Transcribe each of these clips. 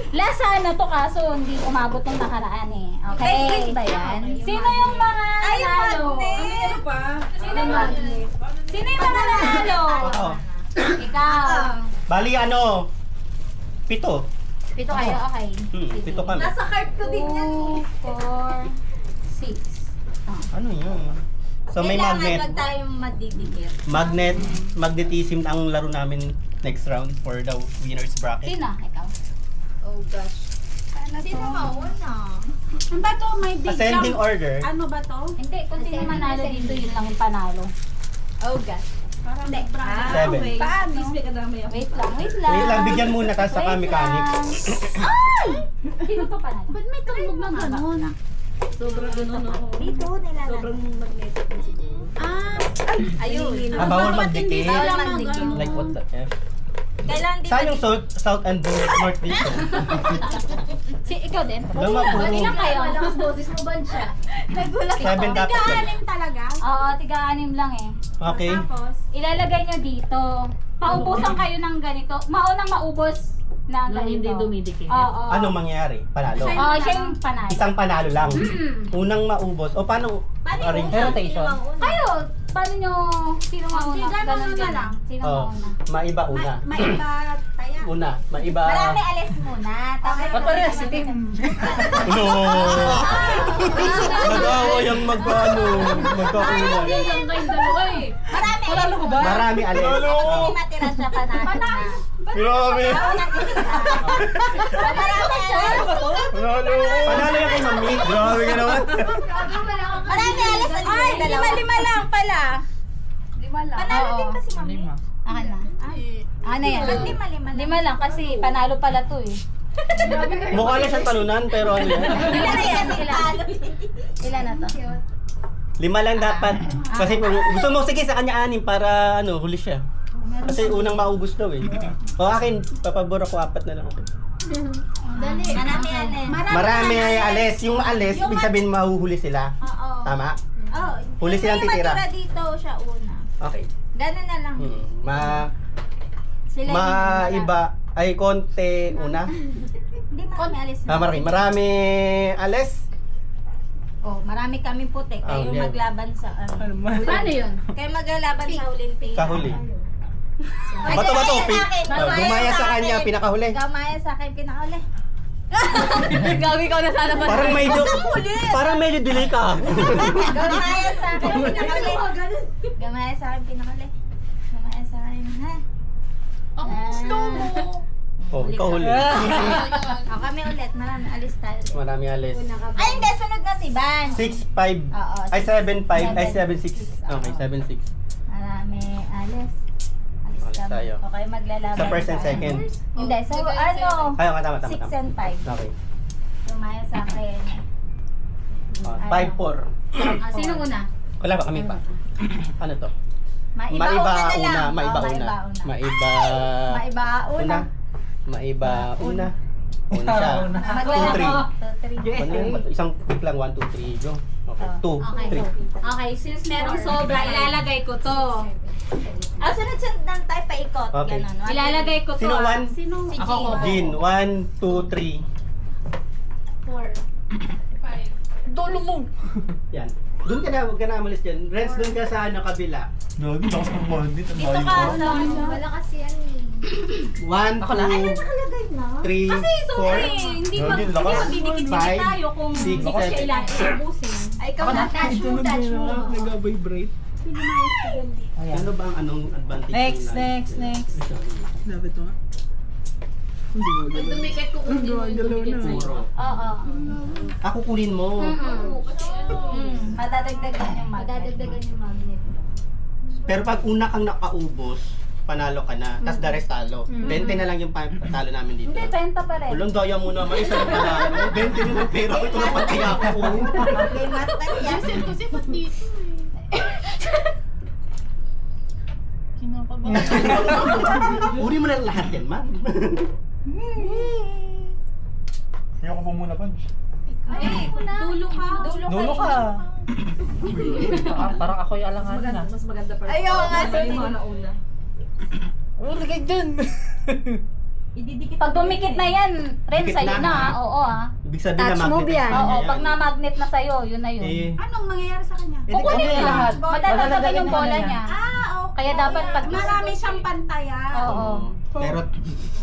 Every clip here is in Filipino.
Last ano to kaso hindi umabot ng nakaraan eh. Okay. Magnet ba yan? Sino yung mga nanalo? Sino yung mga nanalo? Ako. Ikaw. Bali ano? 7. Pito kayo, okay. Pito kami. Nasa card ko din yan. 2, 4, 6. Ano yun? So may Kailangan magnet. wag tayong madidikit. Magnetism ang laro namin next round for the winner's bracket. Sino? Ikaw. Oh gosh. Sino mauna? Ano ba to? May big Ascending jump. order. Ano ba to? Hindi, kung sino manalo dito, yun lang yung panalo. Oh gosh. Parang Hindi. big brand. 7. Okay. Paano? Please make a dami ako. Wait lang, wait lang. Wait lang, bigyan muna tapos saka Wait mechanics. lang. Sino to panalo? Ba't may tunog na gano'n? Sobrang ganun ako. Dito nila. Sobrang magnetic na siguro. Ayun. Bawal magdikit. Bawal magdikit. Like what the F? Kailangan di Saan yung south and north dito? Ikaw din? Lama po. Ilan kayo? Malakas boses mo ba siya? Nagulat 7 dapat yan. Tiga-anim talaga. Oo, tiga-anim lang eh. Okay. Tapos, Ilalagay nyo dito. Paubusan kayo ng ganito. Maunang maubos na Na hindi ganito. dumidikit. Oo. Anong mangyayari? Panalo. Oo, siya yung panalo. Isang panalo lang. Unang maubos. O paano arrange? rotation? Kayo, paano nyo, sino mauna? Sige, Ganun mauna lang. lang. Sino Oh, mauna? maiba una. maiba taya. Una, maiba. Marami alis muna. Tapos Ba't parehas si Tim? No. Nag-away ang magkano, magkakulay. Yan kayong dalawa eh. marami alis Panalo ko ba? Marami alis. Kasi matira siya panalo na. Grabe. Maunang isita. Marami alis. Panalo yan kay Mami. Grabe ka naman. Marami alis. Ay, lima lang pala. Lima lang. Panalo Oo. din kasi mami. Akin na. Akin na yan. Ba't lima lang? Lima lang kasi panalo pala to eh. Mukha lang siyang talunan pero ano yan. Ilan na yan? Ilan na to? 5 lang dapat. Kasi kung gusto mo, sige sa kanya 6 para ano, huli siya. Kasi unang maubos daw eh. O akin, papabor ako 4 na lang ako. Dali. Marami alis. Marami ay alis. Yung alis, ibig sabihin mahuhuli sila. Oo. Tama? Oh, Huli silang titira. matira dito siya una. Okay. Ganun na lang. Sila yung Maiba ay konti una. Hindi marami alis. Marami alis. Oh, marami kami puti. Kayo Okay. maglaban sa ano. Paano yun? Kayo maglalaban sa huling pila. Kahuli. Ay, Bato. sa akin. Gumaya sa kanya, akin. pinakahuli. Gumaya sa akin, pinakahuli. Gawin ko na sana ba? Parang medyo delay ka. Gumaya sa akin, pinakahuli. Gumaya sa akin, pinakahuli. Gumaya sa akin, ha? Ang gusto mo. Oh, ikaw huli. O, kami ulit. Marami alis tayo. Marami alis. Ay, hindi. Sunod na si Van. 6-5. Oo. Ay, 7-5. Ay, 7-6. Okay, 7-6. Marami alis. Alis Alis kami. tayo. O, kayo maglalaban. Sa first and sa- second. Hindi. So, ano? Ayaw ka, tama. 6 and 5. Okay. Gumaya sa akin. 5-4. Sino una? Wala ba kami pa? Ano to? Maiba Maiba una na una. lang. Maiba Oo, una. Maiba Maiba una. Maiba una. Una siya. Maglalaban. 2-3. 2, 3. Ano yun? Isang pick lang. 1, 2, 3. Go. Okay. 2, 3. Okay, since merong sobra, ilalagay ko to. Ah, sunod-sunod lang tayo paikot. Okay. Ganon. Ilalagay ko to. Sino ah. 1? Sino? Si Ako. Jean. 1, 2, 3. 4. Dolo mo! Yan. Doon ka na, huwag ka na amalis dyan. Renz, doon ka sa ano, kabila. Gagi, lakas ng bandit. Ang Dito layo ka. pa. Wala kasi yan eh. 1, 2, Nakalagay na. 3, Kasi sorry, 4. hindi Lagi, lakas. magdidikit-dikit Five, tayo kung six, hindi ko siya seven. iubusin. Ay, ikaw na. Touch mo, touch mo. Nag-vibrate. Ano ba ang anong advantage? Next, ng next, next. Dapat ito nga. Hindi mo Pag galaw. dumikit ko, hindi mo yung dumikit sa'yo. Puro. Oo. Ako kunin mo. Madadagdagan yung magnet. Madadagdagan yung magnet. Pero pag una kang nakaubos, panalo ka na. Tapos the rest talo. 20 na lang yung talo namin dito. Hindi, 20 pa rin. Walang daya mo naman. Isa yung panalo. 20 na lang pera ko. Ito na pati ako. Okay, master yan. Kasi ba't dito Uri mo na lahat yan, ma. Ngayon ko po muna, Punch. Ay, dulo ka. Dulo ka! Parang ako yung alanganin ah. Mas maganda pa rin. Ayaw nga, Yung mga nauna. Oh, ligay dyan! Ididikit Pag dumikit na yan, rin Dikit sa'yo na, na. ha? Oo ah. Ibig sabihin na Touch move magnet. yan. Oo, pag na-magnet na sa'yo, yun na yun. Eh, Anong mangyayari sa kanya? Kukunin okay niya. lahat. Madadagdagan yung bola niya. Okay. Kaya dapat pag... Marami siyang pantayan. Oo. Pero,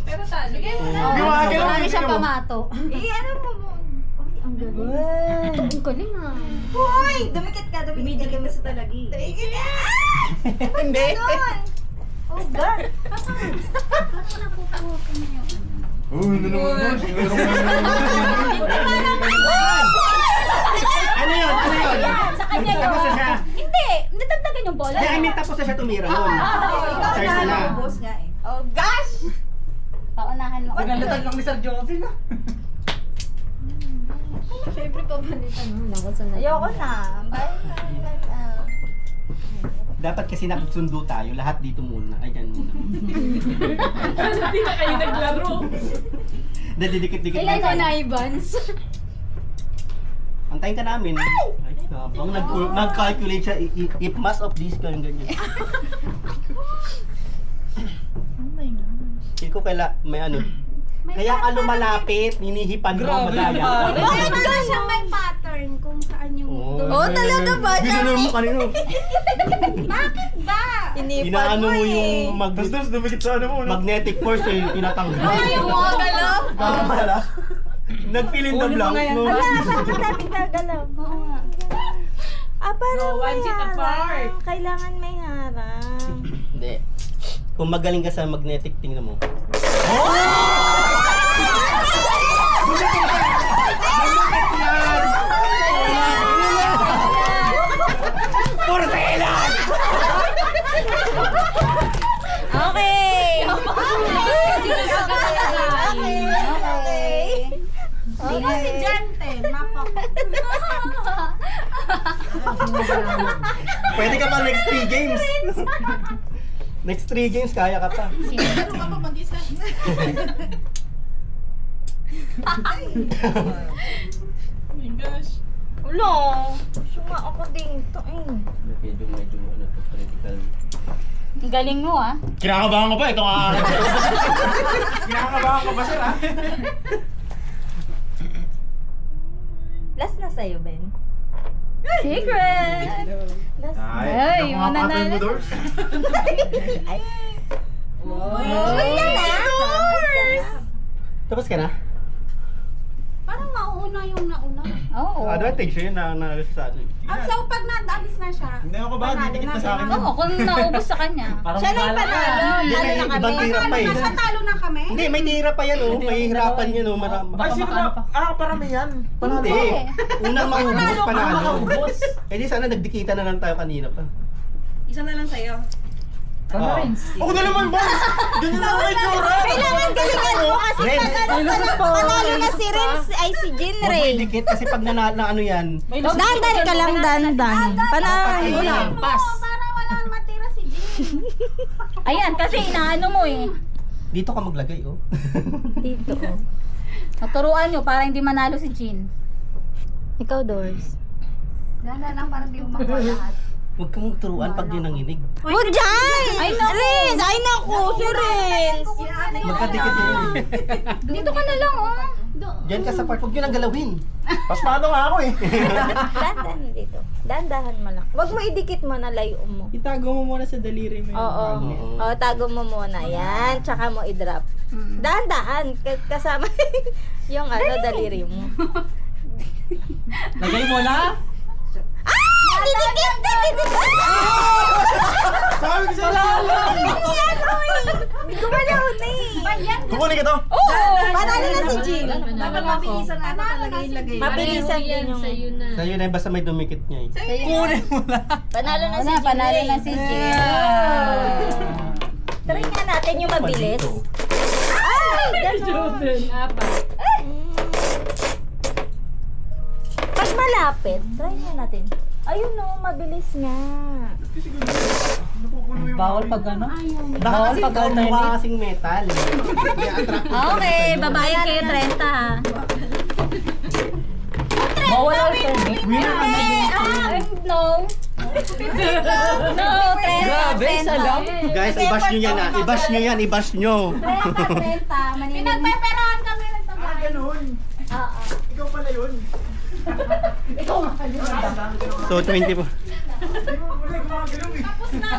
Pero talo. Sige mo na. Di ba, kailangan Marami siyang mo. pamato. Ano mo mo? Ay, ang galing. Ang galing ah. Hoy! Dumikit ka, dumikit ka. Dumidikit kasi talaga eh. Dumikit ka! hindi. Ganun! Oh, God! Uy, ano naman boss? Ano yun? Ano yun? Sa kanya yun. Tapos na siya. Hindi, natagdagan yung bola. Hindi, I mean, tapos na siya tumira nun. Ikaw Start na na. na. Boss nga eh. Oh, gosh! Paunahan mo. Pinalitan lang ni Sir Joffin ah. Siyempre papalitan mo. Wala ko sa Ayoko na. Bye. Dapat kasi nakasundo tayo, lahat dito muna. Ay, dyan muna. Hindi na kayo naglaro. Hindi, didikit-dikit Ilan mo tayo. na, Ivans? Antayin ka namin. Ay, habang nag-calculate siya, if mass of this, ganyan. Oh my gosh. Feel ko may ano. Kaya ka lumalapit, hinihipan mo, madaya. Bakit ka siya may pattern kung saan yung Oh, talaga ba? Ginano mo kanino. Bakit ba? Inaano mo yung Tapos dumikit sa ano mo, no? magnetic force eh, tinatanggal. Ay, yung mga galaw. Wala. Nag-fill in the blank. No? Bakit natin gagalaw? Oo nga. Parang No, one may seat apart. harang. Kailangan may harang. Hindi. Kung magaling ka sa magnetic, tingnan mo. Porcelan! Okay. Sino si Jante? Mapak. Pwede ka pa next 3 games. Next 3 games, kaya ka pa. Ano ka pa mag-isa? Oh my gosh. Ulo. Suma ako dito. Medyo ano to, critical. Ang galing mo ah. Kinakabahan ko pa, ito nga. Kinakabahan ko pa sir ah. Last na sa'yo, Ben. Secret! Last na. Ay, yung mga mananalo. pattern mo doors. Tapos ka na? Parang mauuna yung nauna. Oo. Advantage yun na sa ano. So pag naalis na siya, Hindi ako ba, didikit na sa akin. Oo, kung naubos sa kanya. Siya na yung panalo. Hindi, Talo may na ibang kami. tira pa eh. nasa talo na kami. Hindi, may tira pa yan oh. May hirapan yan oh. Ay, sino ba? Parami yan. Hindi. Unang maubos, panalo. Maubos. Eh di sana nagdikita na lang tayo kanina pa. Isa na lang sa'yo. Oo. Ako na naman ba? Ganyan na ako itsura. Kailangan galingan mo kasi Renz. panalo na si Renz ay si Jin Huwag mo Ray. idikit kasi pag na ano yan. Dandan ka lang, dandan. Panalo. Para walang matira si Jin. Ayan, kasi inaano mo eh. Dito ka maglagay oh. Dito. Naturuan nyo para hindi manalo si Jean. Ikaw, Doors. Dala lang para di umakuha lahat. Huwag kang magturuan pag yun nanginig. Mujay! Ay, naku. Renz! Ay, naku! Si Renz! Magkadikit yun. Dito ka na lang oh. Diyan ka sa part, huwag yun ang galawin. Pasmado nga ako eh. Dandan dito. Dandahan mo lang. Huwag mo idikit mo na layo mo. Itago mo muna sa daliri mo. Oo. Oo, tago mo muna. Yan. Tsaka mo i-drop. Dahan-dahan. Kasama yung daliri mo. Lagay mo na. Ah! Didikit! Didikit! Sabi ko sa lalang. Hindi ko malaw na eh. Kukunin ka to. Panalo na si Jill. Dapat mabilisan na talaga ilagay. Mabilisan din yung... Sa'yo na. Sa'yo na yun, basta may dumikit niya eh. Kukunin mo na. Panalo na si Jill. Panalo na si Jean. Try nga natin yung mabilis. Dito. Ay! Ganon. Apat. Pag malapit, try nga natin. Ayun no, mabilis nga. Bawal pag ano? Baka kasi ikaw mukha kasing metal. Okay, babae kayo 30 ha. Bawal alternate. No. No, 30. Grabe, isa lang. Guys, i-bash nyo yan ah. I-bash nyo yan, i-bash nyo. 30, 30. Maninig. Pinagpeperahan kami ng tagay. Ganun. Oo. Ikaw pala yun. So, 20 po. Hindi mo muna gumagalaw eh. Tapos na,